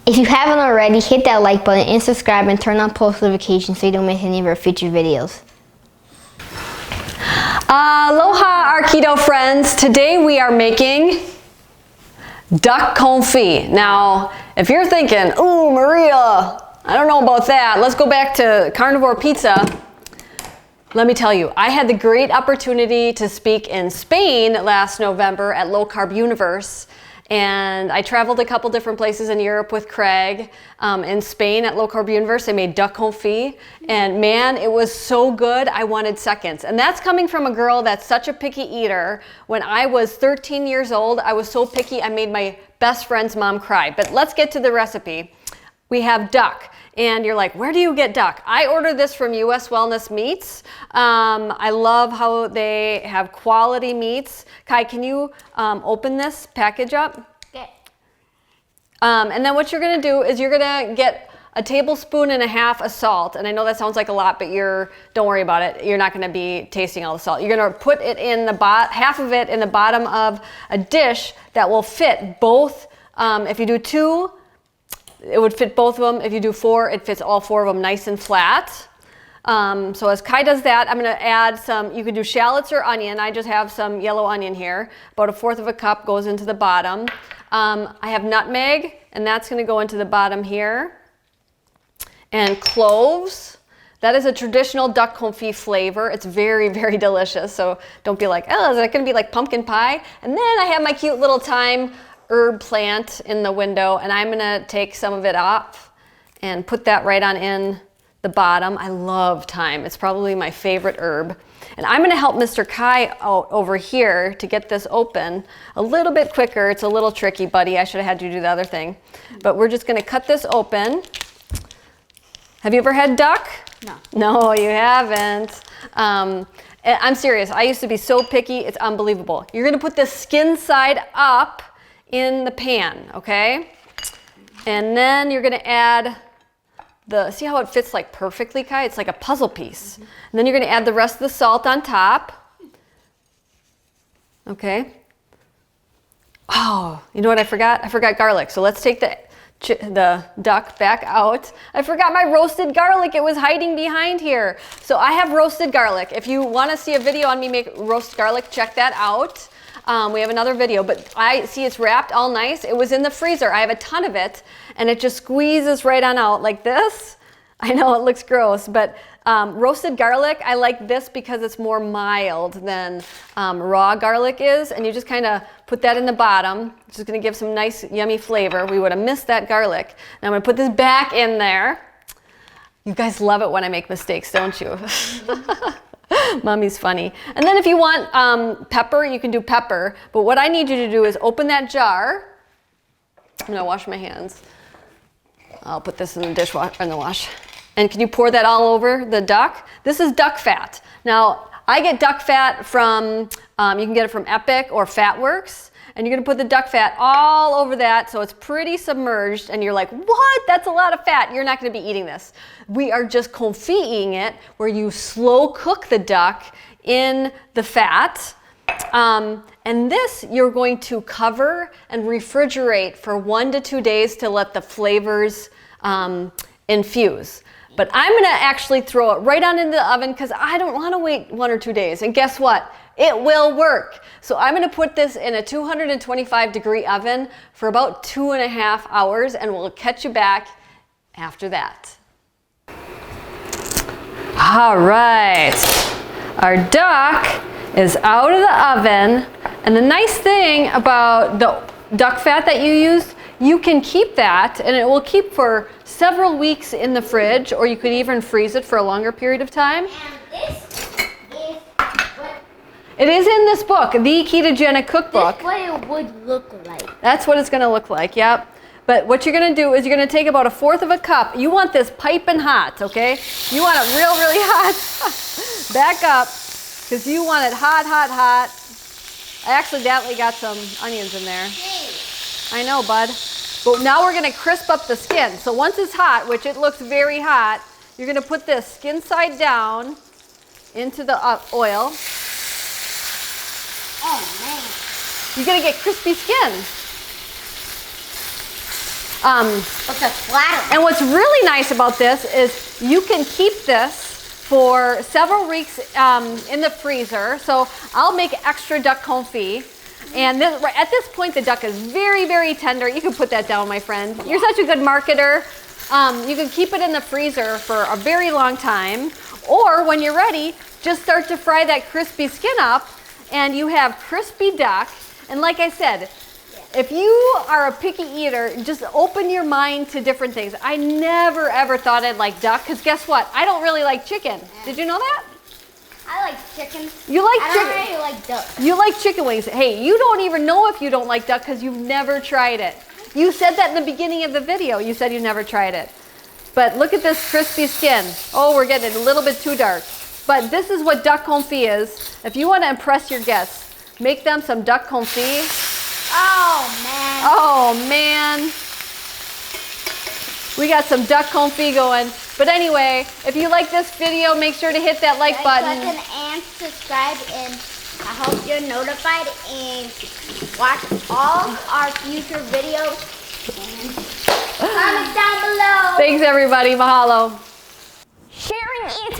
If you haven't already, hit that like button and subscribe and turn on post notifications so you don't miss any of our future videos. Aloha, our keto friends. Today we are making duck confit. Now, if you're thinking, ooh, Maria, I don't know about that. Let's go back to carnivore pizza. Let me tell you, I had the great opportunity to speak in Spain last November at Low Carb Universe. And I traveled a couple different places in Europe with Craig. In Spain at Low Carb Universe, they made duck confit. And man, it was so good, I wanted seconds. And that's coming from a girl that's such a picky eater. When I was 13 years old, I was so picky, I made my best friend's mom cry. But let's get to the recipe. We have duck. And you're like, where do you get duck? I ordered this from US Wellness Meats. I love how they have quality meats. Kai, can you open this package up? Okay. And then what you're gonna do is you're gonna get a tablespoon and a half of salt. And I know that sounds like a lot, but don't worry about it. You're not gonna be tasting all the salt. You're gonna put it in half of it in the bottom of a dish that will fit both. If you do 2, it would fit both of them. If you do 4, it fits all 4 of them nice and flat. So as Kai does that, I'm gonna add some, you could do shallots or onion. I just have some yellow onion here. About 1/4 of a cup goes into the bottom. I have nutmeg, and that's gonna go into the bottom here. And cloves. That is a traditional duck confit flavor. It's very, very delicious. So don't be like, oh, is that gonna be like pumpkin pie? And then I have my cute little thyme herb plant in the window, and I'm gonna take some of it off and put that right on in the bottom. I love thyme. It's probably my favorite herb. And I'm gonna help Mr. Kai out over here to get this open a little bit quicker. It's a little tricky, buddy. I should have had you do the other thing. But we're just gonna cut this open. Have you ever had duck? No. No, you haven't. I'm serious. I used to be so picky. It's unbelievable. You're gonna put the skin side up in the pan, okay? And then you're gonna add see how it fits like perfectly, Kai? It's like a puzzle piece. And then you're gonna add the rest of the salt on top. Okay. Oh, you know what I forgot? I forgot garlic. So let's take the duck back out. I forgot my roasted garlic. It was hiding behind here. So I have roasted garlic. If you wanna see a video on me make roast garlic, check that out. We have another video, but I see it's wrapped all nice. It was in the freezer. I have a ton of it, and it just squeezes right on out like this. I know it looks gross, but roasted garlic, I like this because it's more mild than raw garlic is, and you just kind of put that in the bottom. It's just gonna give some nice, yummy flavor. We would have missed that garlic. Now I'm gonna put this back in there. You guys love it when I make mistakes, don't you? Mommy's funny. And then if you want pepper, you can do pepper. But what I need you to do is open that jar. I'm gonna wash my hands. I'll put this in the dishwasher, in the wash. And can you pour that all over the duck? This is duck fat. Now, I get duck fat from, you can get it from Epic or Fatworks. And you're gonna put the duck fat all over that so it's pretty submerged, and you're like, what? That's a lot of fat. You're not gonna be eating this. We are just confiting it, where you slow cook the duck in the fat. And this you're going to cover and refrigerate for 1 to 2 days to let the flavors infuse. But I'm gonna actually throw it right on into the oven because I don't wanna wait 1 or 2 days. And guess what? It will work. So I'm gonna put this in a 225-degree oven for about 2.5 hours, and we'll catch you back after that. All right, our duck is out of the oven. And the nice thing about the duck fat that you use, you can keep that, and it will keep for several weeks in the fridge, or you could even freeze it for a longer period of time. And this is what It is in this book, the Ketogenic Cookbook. That's what it would look like. That's what it's gonna look like, yep. But what you're gonna do is you're gonna take about 1/4 of a cup. You want this piping hot, okay? You want it real, really hot. Back up, because you want it hot, hot, hot. I accidentally got some onions in there. I know, bud. But now we're gonna crisp up the skin. So once it's hot, which it looks very hot, you're gonna put this skin side down into the oil. Oh man. You're gonna get crispy skin. What's a flatter? And what's really nice about this is you can keep this for several weeks in the freezer. So I'll make extra duck confit. And this, at this point, the duck is very, very tender. You can put that down, my friend. You're such a good marketer. You can keep it in the freezer for a very long time. Or when you're ready, just start to fry that crispy skin up and you have crispy duck. And like I said, if you are a picky eater, just open your mind to different things. I never ever thought I'd like duck, because guess what? I don't really like chicken. Did you know that? I like chicken. You like chicken? I don't really like duck. You like chicken wings. Hey, you don't even know if you don't like duck because you've never tried it. You said that in the beginning of the video. You said you never tried it. But look at this crispy skin. Oh, we're getting it a little bit too dark. But this is what duck confit is. If you want to impress your guests, make them some duck confit. Oh, man. Oh, man. We got some duck confit going. But anyway, if you like this video, make sure to hit that like button. And subscribe, and I hope you're notified and watch all our future videos. And comment down below. Thanks, everybody. Mahalo. Sharing is